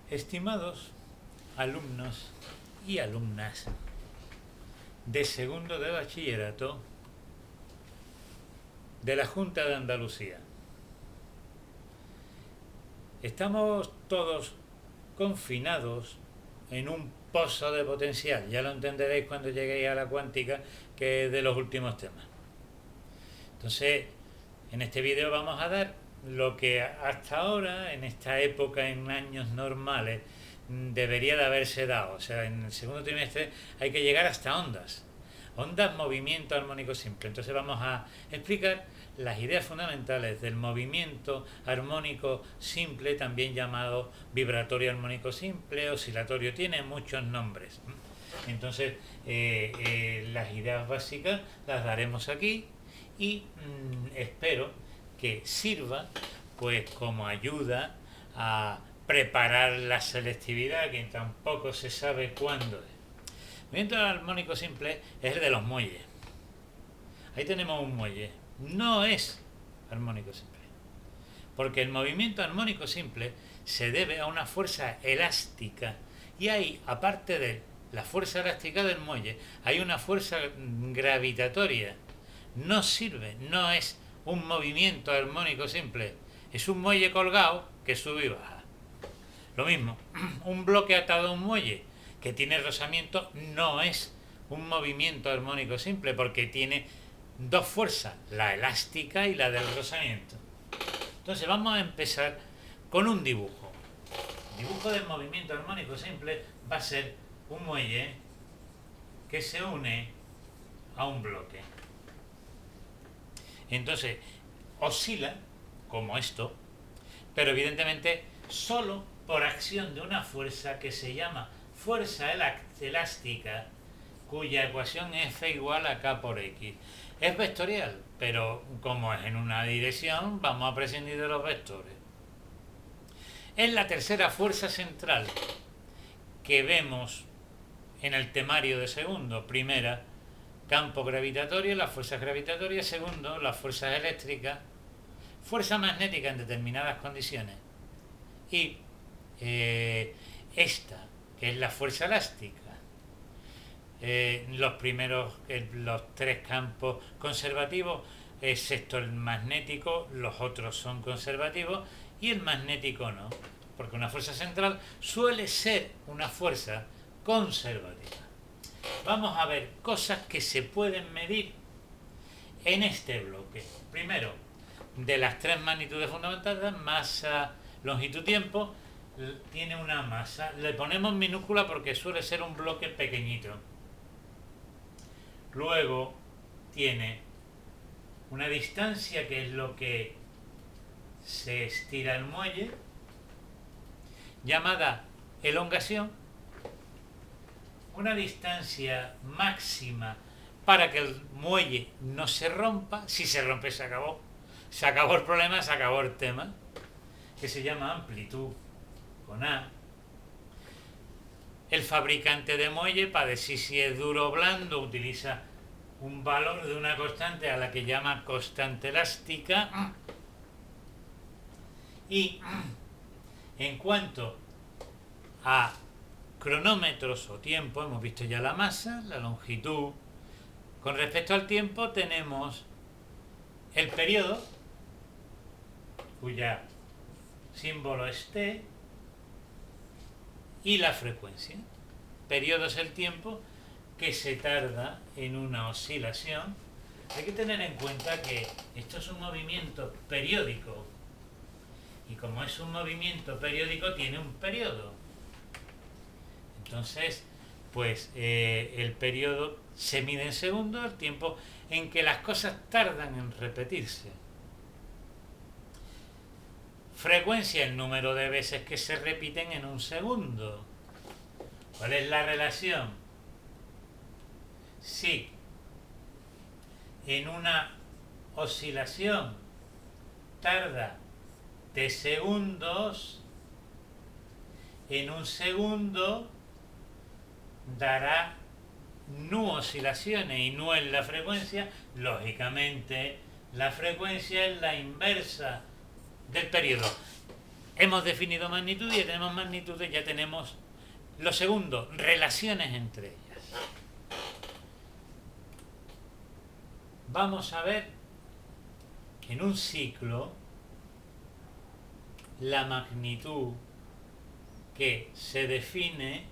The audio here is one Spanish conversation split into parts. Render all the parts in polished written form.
Estimados alumnos y alumnas de segundo de bachillerato de la Junta de Andalucía, estamos todos confinados en un pozo de potencial. Ya lo entenderéis cuando lleguéis a la cuántica, que es de los últimos temas. Entonces, en este vídeo vamos a dar lo que hasta ahora, en esta época, en años normales, debería de haberse dado. O sea, en el segundo trimestre hay que llegar hasta ondas. Ondas, movimiento armónico simple. Entonces vamos a explicar las ideas fundamentales del movimiento armónico simple, también llamado vibratorio armónico simple, oscilatorio, tiene muchos nombres. Entonces, las ideas básicas las daremos aquí y espero que sirva pues como ayuda a preparar la selectividad, que tampoco se sabe cuándo es. El movimiento armónico simple es el de los muelles. Ahí tenemos un muelle. No es armónico simple, porque el movimiento armónico simple se debe a una fuerza elástica, y hay, aparte de la fuerza elástica del muelle, hay una fuerza gravitatoria. No sirve, no es un movimiento armónico simple, es un muelle colgado que sube y baja. Lo mismo, un bloque atado a un muelle que tiene rozamiento no es un movimiento armónico simple, porque tiene dos fuerzas, la elástica y la del rozamiento. Entonces vamos a empezar con un dibujo. El dibujo del movimiento armónico simple va a ser un muelle que se une a un bloque. Entonces oscila como esto, pero evidentemente solo por acción de una fuerza que se llama fuerza elástica, cuya ecuación es F igual a K por X. Es vectorial, pero como es en una dirección, vamos a prescindir de los vectores. Es la tercera fuerza central que vemos en el temario de segundo. Primera, campo gravitatorio, las fuerzas gravitatorias. Segundo, las fuerzas eléctricas. Fuerza magnética en determinadas condiciones. Y esta, que es la fuerza elástica. Los tres campos conservativos, excepto el magnético, los otros son conservativos, y el magnético no, porque una fuerza central suele ser una fuerza conservativa. Vamos a ver cosas que se pueden medir en este bloque. Primero, de las tres magnitudes fundamentales, masa, longitud, tiempo, tiene una masa. Le ponemos minúscula porque suele ser un bloque pequeñito. Luego tiene una distancia, que es lo que se estira el muelle, llamada elongación. Una distancia máxima para que el muelle no se rompa. Si se rompe, se acabó. Se acabó el problema, se acabó el tema, que se llama amplitud, con A. El fabricante de muelle, para decir si es duro o blando, utiliza un valor de una constante a la que llama constante elástica. Y en cuanto a cronómetros o tiempo, hemos visto ya la masa, la longitud. Con respecto al tiempo tenemos el periodo, cuya símbolo es T, y la frecuencia. Periodo es el tiempo que se tarda en una oscilación. Hay que tener en cuenta que esto es un movimiento periódico, y como es un movimiento periódico tiene un periodo. Entonces, pues el periodo se mide en segundos, el tiempo en que las cosas tardan en repetirse. Frecuencia, el número de veces que se repiten en un segundo. ¿Cuál es la relación? Si en una oscilación tarda T segundos, en un segundo dará nu oscilaciones, y nu es la frecuencia. Lógicamente la frecuencia es la inversa del periodo. hemos definido magnitud y ya tenemos magnitudes, ya tenemos lo segundo, relaciones entre ellas. Vamos a ver en un ciclo la magnitud que se define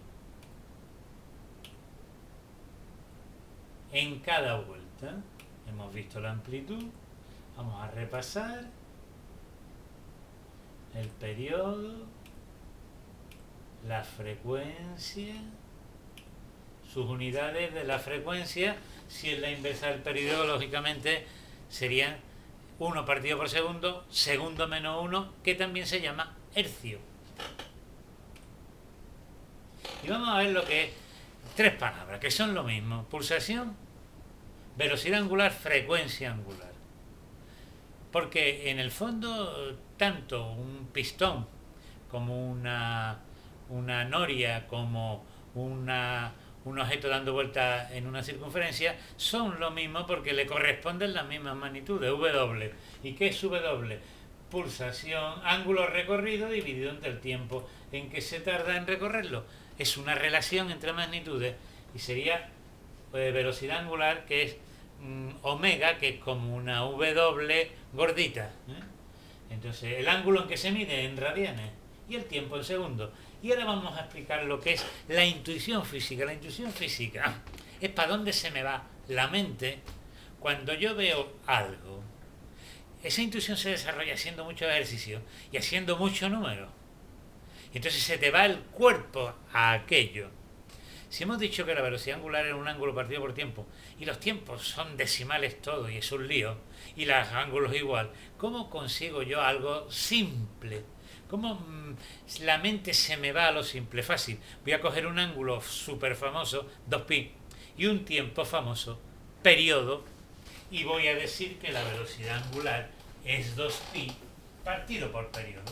en cada vuelta. Hemos visto la amplitud, vamos a repasar el periodo, la frecuencia, sus unidades de la frecuencia. Si es la inversa del periodo, lógicamente serían 1 partido por segundo, segundo menos 1, que también se llama hercio. Y vamos a ver lo que es 3 palabras, que son lo mismo: pulsación, velocidad angular, frecuencia angular. Porque en el fondo, tanto un pistón como una noria, como un objeto dando vueltas en una circunferencia, son lo mismo porque le corresponden las mismas magnitudes, W. ¿Y qué es W? Pulsación, ángulo recorrido dividido entre el tiempo en que se tarda en recorrerlo. Es una relación entre magnitudes y sería velocidad angular, que es omega, que es como una W gordita. Entonces, el ángulo en que se mide en radianes y el tiempo en segundos. Y ahora vamos a explicar lo que es la intuición física. La intuición física es para dónde se me va la mente cuando yo veo algo. Esa intuición se desarrolla haciendo mucho ejercicio y haciendo mucho número. Entonces se te va el cuerpo a aquello. Si hemos dicho que la velocidad angular es un ángulo partido por tiempo, y los tiempos son decimales todo, y es un lío, y los ángulos igual, ¿cómo consigo yo algo simple? ¿Cómo la mente se me va a lo simple? Fácil. Voy a coger un ángulo súper famoso, 2pi, y un tiempo famoso, periodo, y voy a decir que la velocidad angular es 2pi partido por periodo.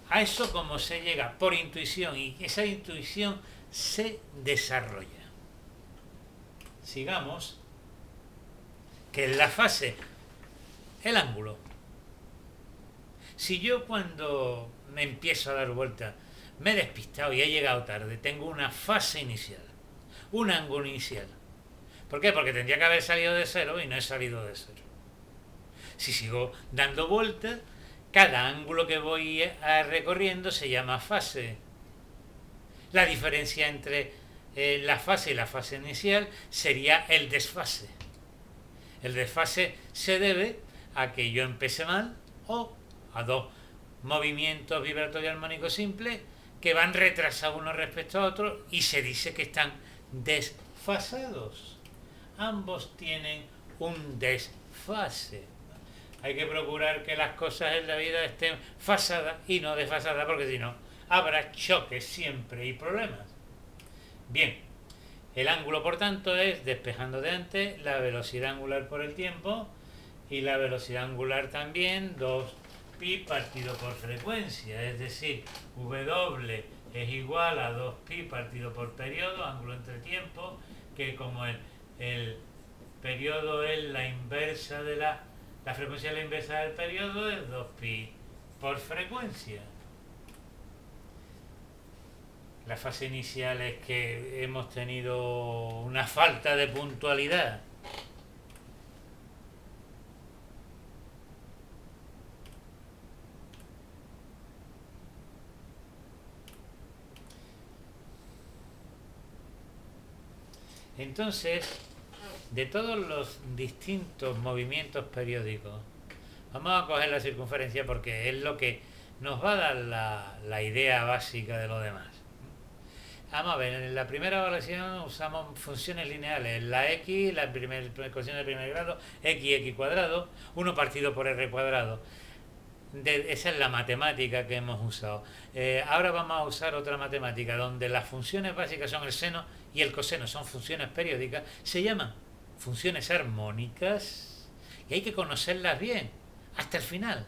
A eso como se llega por intuición, y esa intuición se desarrolla. Sigamos, que en la fase, el ángulo. Si yo cuando me empiezo a dar vuelta me he despistado y he llegado tarde, tengo una fase inicial, un ángulo inicial. ¿Por qué? Porque tendría que haber salido de cero y no he salido de cero. Si sigo dando vueltas, cada ángulo que voy recorriendo se llama fase. La diferencia entre la fase y la fase inicial sería el desfase. El desfase se debe a que yo empecé mal o a dos movimientos vibratorios armónicos simples que van retrasados uno respecto a otro y se dice que están desfasados. Ambos tienen un desfase. Hay que procurar que las cosas en la vida estén fasadas y no desfasadas, porque si no habrá choques siempre y problemas. Bien, el ángulo por tanto es, despejando de antes, la velocidad angular por el tiempo, y la velocidad angular también 2pi partido por frecuencia, es decir, W es igual a 2pi partido por periodo, ángulo entre tiempo, que como el periodo es la inversa de la frecuencia es la inversa del periodo, es 2pi por frecuencia. La fase inicial es que hemos tenido una falta de puntualidad. Entonces, de todos los distintos movimientos periódicos, vamos a coger la circunferencia porque es lo que nos va a dar la idea básica de lo demás. Vamos a ver, en la primera evaluación usamos funciones lineales, la x, la ecuación de primer grado, x cuadrado, 1 partido por r cuadrado. Esa es la matemática que hemos usado. Ahora vamos a usar otra matemática donde las funciones básicas son el seno y el coseno, son funciones periódicas, se llaman funciones armónicas y hay que conocerlas bien hasta el final.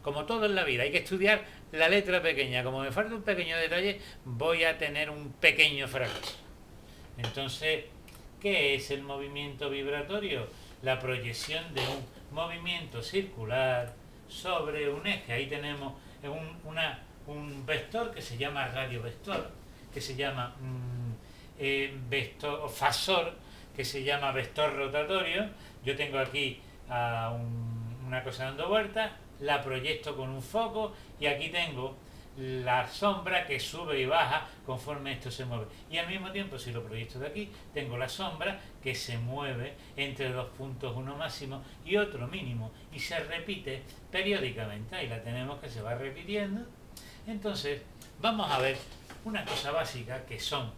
Como todo en la vida, hay que estudiar la letra pequeña. Como me falta un pequeño detalle, voy a tener un pequeño fracaso. Entonces, ¿qué es el movimiento vibratorio? La proyección de un movimiento circular sobre un eje. Ahí tenemos un vector que se llama radiovector, que se llama vector fasor, que se llama vector rotatorio. Yo tengo aquí una cosa dando vueltas, la proyecto con un foco y aquí tengo la sombra que sube y baja conforme esto se mueve. Y al mismo tiempo, si lo proyecto de aquí, tengo la sombra que se mueve entre dos puntos, uno máximo y otro mínimo, y se repite periódicamente. Ahí la tenemos que se va repitiendo. Entonces, vamos a ver una cosa básica que son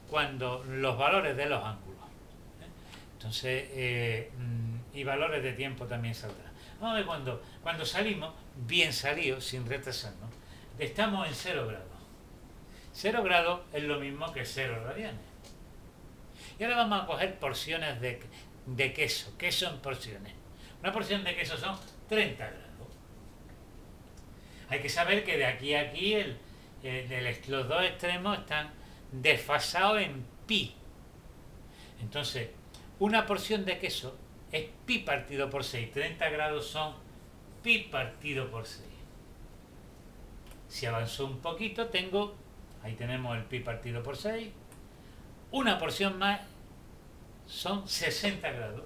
cuando los valores de los ángulos. Entonces, y valores de tiempo también saldrán. Vamos a ver cuando salimos, bien salidos, sin retrasarnos, estamos en 0 grados. 0 grados es lo mismo que 0 radianes. Y ahora vamos a coger porciones de queso en porciones. Una porción de queso son 30 grados. Hay que saber que de aquí a aquí los dos extremos están desfasados en pi. Entonces, una porción de queso es pi partido por 6. 30 grados son pi partido por 6. Si avanzo un poquito, ahí tenemos el pi partido por 6. Una porción más son 60 grados.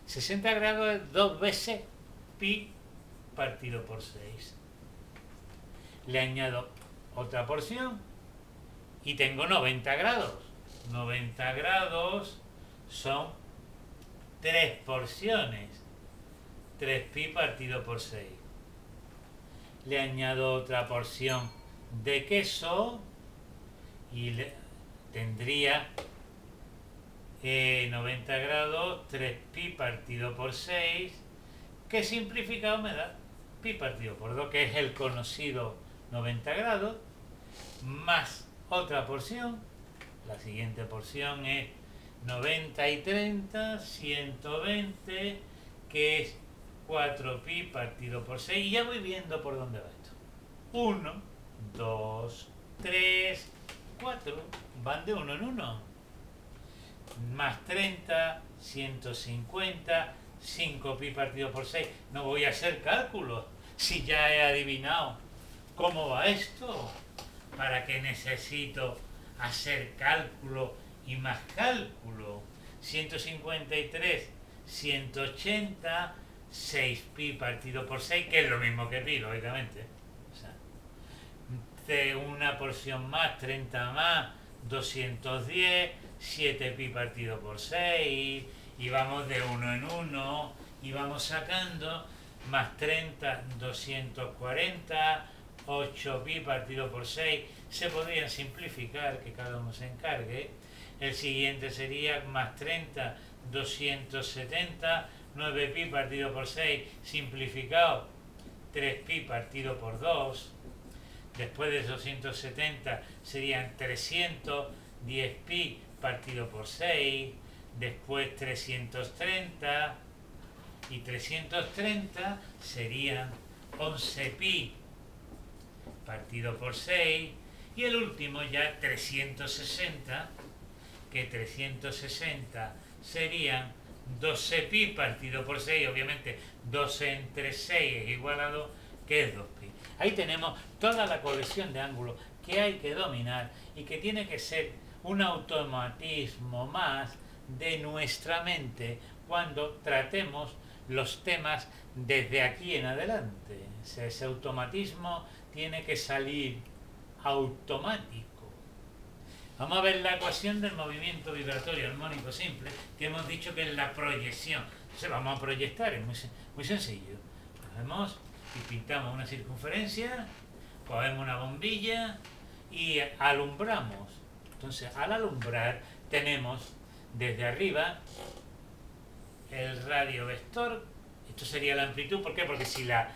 60 grados es 2 veces pi partido por 6. Le añado otra porción y tengo 90 grados. 90 grados son 3 porciones. 3 pi partido por 6. Le añado otra porción de queso y tendría 90 grados, 3 pi partido por 6, que simplificado me da pi partido por 2, que es el conocido 90 grados, más otra porción. La siguiente porción es 90 y 30, 120, que es 4 pi partido por 6, y ya voy viendo por dónde va esto. 1, 2, 3, 4, van de uno en uno. Más 30, 150, 5 pi partido por 6. No voy a hacer cálculos si ya he adivinado cómo va esto. ¿Para qué necesito hacer cálculo y más cálculo? 153, 180, 6 pi partido por 6, que es lo mismo que pi, lógicamente. O sea, de una porción más, 30 más, 210, 7 pi partido por 6, y vamos de uno en uno, y vamos sacando más 30, 240, 8 pi partido por 6. Se podrían simplificar, que cada uno se encargue. El siguiente sería más 30, 270, 9 pi partido por 6, simplificado, 3 pi partido por 2. Después de 270 serían 310 pi partido por 6. Después 330, y 330 serían 11 pi partido por 6. Y el último ya 360, que 360 serían 12 pi partido por 6, obviamente 12 entre 6 es igual a 2, que es 2 pi. Ahí tenemos toda la colección de ángulos que hay que dominar y que tiene que ser un automatismo más de nuestra mente cuando tratemos los temas desde aquí en adelante. O sea, ese automatismo tiene que salir automático. Vamos a ver la ecuación del movimiento vibratorio armónico simple, que hemos dicho que es la proyección. Entonces vamos a proyectar, es muy sencillo. Cogemos y pintamos una circunferencia, cogemos una bombilla y alumbramos. Entonces, al alumbrar tenemos desde arriba el radiovector. Esto sería la amplitud. ¿Por qué? Porque si la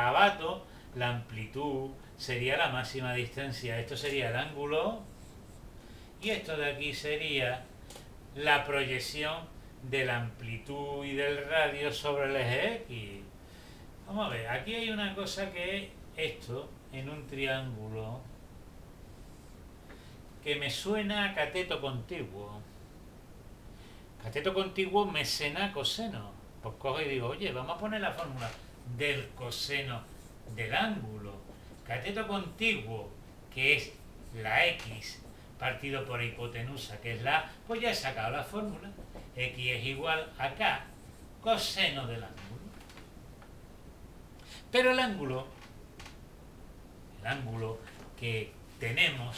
abato, la amplitud sería la máxima distancia. Esto sería el ángulo. Y esto de aquí sería la proyección de la amplitud y del radio sobre el eje X. Vamos a ver, aquí hay una cosa que es esto en un triángulo que me suena a cateto contiguo. Cateto contiguo, mesena, coseno. Pues cojo y digo, oye, vamos a poner la fórmula del coseno del ángulo. cateto contiguo, que es la x partido por hipotenusa, que es la A, pues ya he sacado la fórmula. X es igual a K coseno del ángulo. Pero el ángulo que tenemos,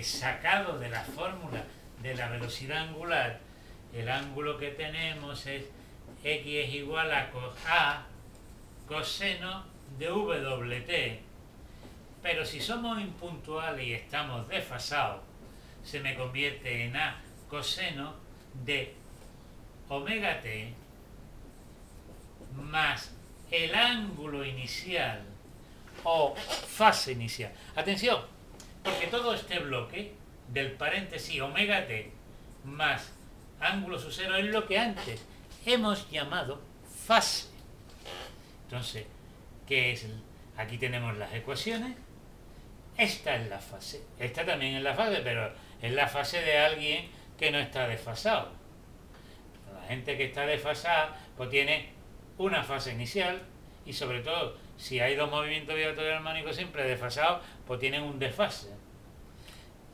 sacado de la fórmula de la velocidad angular, el ángulo que tenemos es x es igual a coseno de WT. Pero si somos impuntuales y estamos desfasados, se me convierte en a coseno de omega t más el ángulo inicial o fase inicial. Atención, porque todo este bloque del paréntesis omega t más ángulo sub cero es lo que antes hemos llamado fase. Entonces, ¿qué es? Aquí tenemos las ecuaciones. Esta es la fase. Esta también es la fase, pero es la fase de alguien que no está desfasado. La gente que está desfasada pues tiene una fase inicial y sobre todo si hay dos movimientos vibratorios armónicos siempre desfasados, pues tienen un desfase.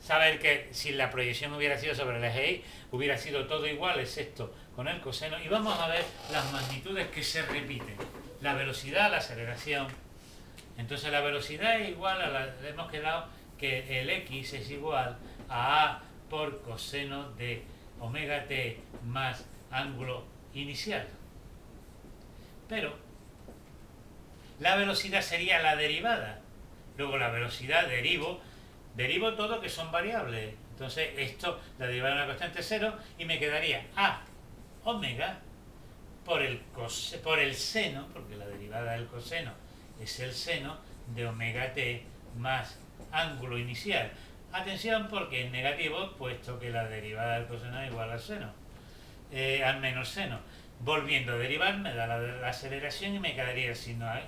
Saber que si la proyección hubiera sido sobre el eje Y, hubiera sido todo igual excepto con el coseno. Y vamos a ver las magnitudes que se repiten. La velocidad, la aceleración. Entonces la velocidad es igual hemos quedado que el x es igual a por coseno de omega t más ángulo inicial. Pero la velocidad sería la derivada. Luego la velocidad derivo todo que son variables. Entonces esto, la derivada de una constante cero, y me quedaría a omega por el seno, porque la derivada del coseno es el seno de omega t más ángulo inicial. Atención porque es negativo, puesto que la derivada del coseno es igual al seno, al menos seno. Volviendo a derivar me da la aceleración y me quedaría el signo A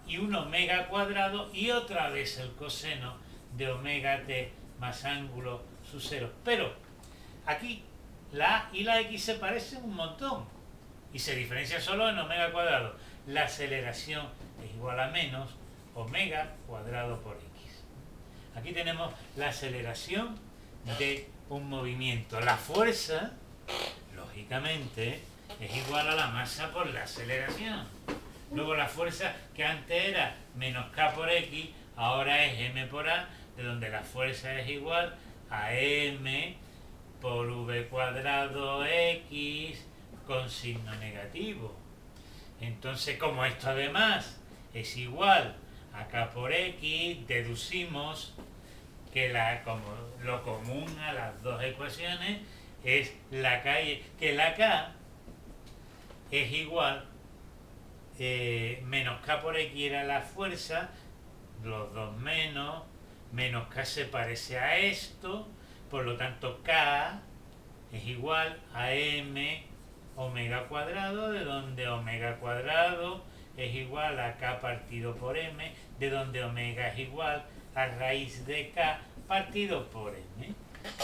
y un omega cuadrado y otra vez el coseno de omega t más ángulo sub cero. Pero aquí la A y la X se parecen un montón y se diferencia solo en omega cuadrado. La aceleración es igual a menos omega cuadrado por X. Aquí tenemos la aceleración de un movimiento. La fuerza, lógicamente, es igual a la masa por la aceleración. Luego la fuerza que antes era menos K por X, ahora es M por A, de donde la fuerza es igual a M por V cuadrado X con signo negativo. Entonces, como esto además es igual a K por X, deducimos que como lo común a las dos ecuaciones es que la K es igual, menos K por X era la fuerza, los dos menos K se parece a esto, por lo tanto K es igual a M omega cuadrado, de donde omega cuadrado es igual a K partido por M, de donde omega es igual a raíz de K partido por M.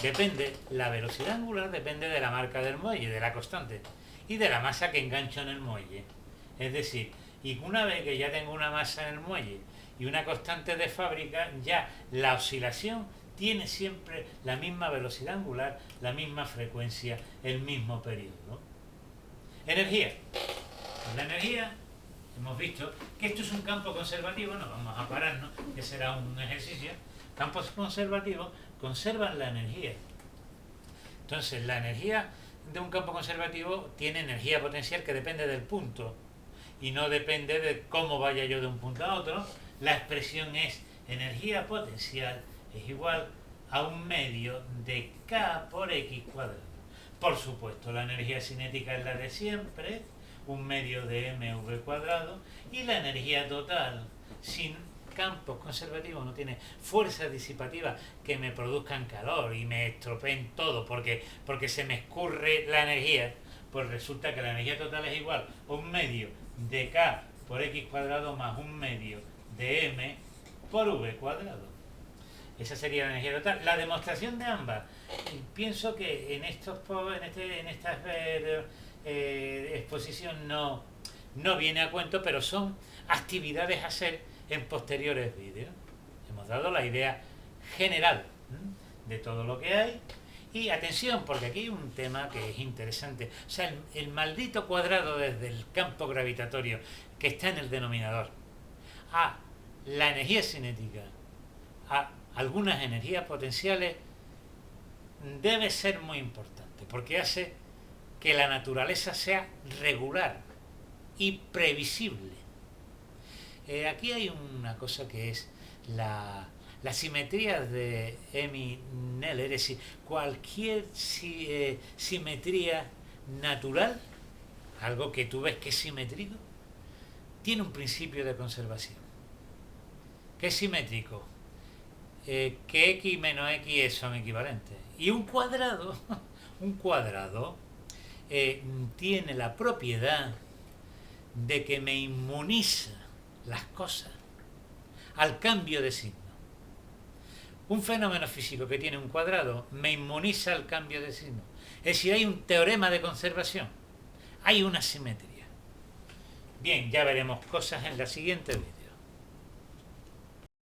Depende, la velocidad angular depende de la marca del muelle, de la constante, y de la masa que engancho en el muelle. Es decir, y una vez que ya tengo una masa en el muelle y una constante de fábrica, ya la oscilación tiene siempre la misma velocidad angular, la misma frecuencia, el mismo periodo. Energía. Pues la energía, hemos visto que esto es un campo conservativo, no vamos a pararnos, que será un ejercicio. Campos conservativos conservan la energía. Entonces, la energía de un campo conservativo tiene energía potencial que depende del punto y no depende de cómo vaya yo de un punto a otro. La expresión es energía potencial es igual a un medio de K por X cuadrado. Por supuesto, la energía cinética es la de siempre, un medio de mv cuadrado, y la energía total sin campos conservativos no tiene fuerzas disipativas que me produzcan calor y me estropeen todo porque se me escurre la energía. Pues resulta que la energía total es igual a un medio de K por X cuadrado más un medio de M por V cuadrado. Esa sería la energía total. La demostración de ambas, pienso que en esta exposición no viene a cuento, pero son actividades a hacer en posteriores vídeos. Hemos dado la idea general de todo lo que hay. Y atención, porque aquí hay un tema que es interesante. O sea, el maldito cuadrado desde el campo gravitatorio que está en el denominador a la energía cinética, a algunas energías potenciales, debe ser muy importante, porque hace que la naturaleza sea regular y previsible. Aquí hay una cosa que es la simetría de Emmy-Neller, es decir, cualquier simetría natural, algo que tú ves que es simétrico, tiene un principio de conservación. ¿Qué es simétrico? Que x menos x son equivalentes. Y un cuadrado, un cuadrado tiene la propiedad de que me inmuniza las cosas al cambio de signo. Un fenómeno físico que tiene un cuadrado me inmuniza al cambio de signo. Es decir, hay un teorema de conservación, hay una simetría. Bien, ya veremos cosas en la siguiente vez.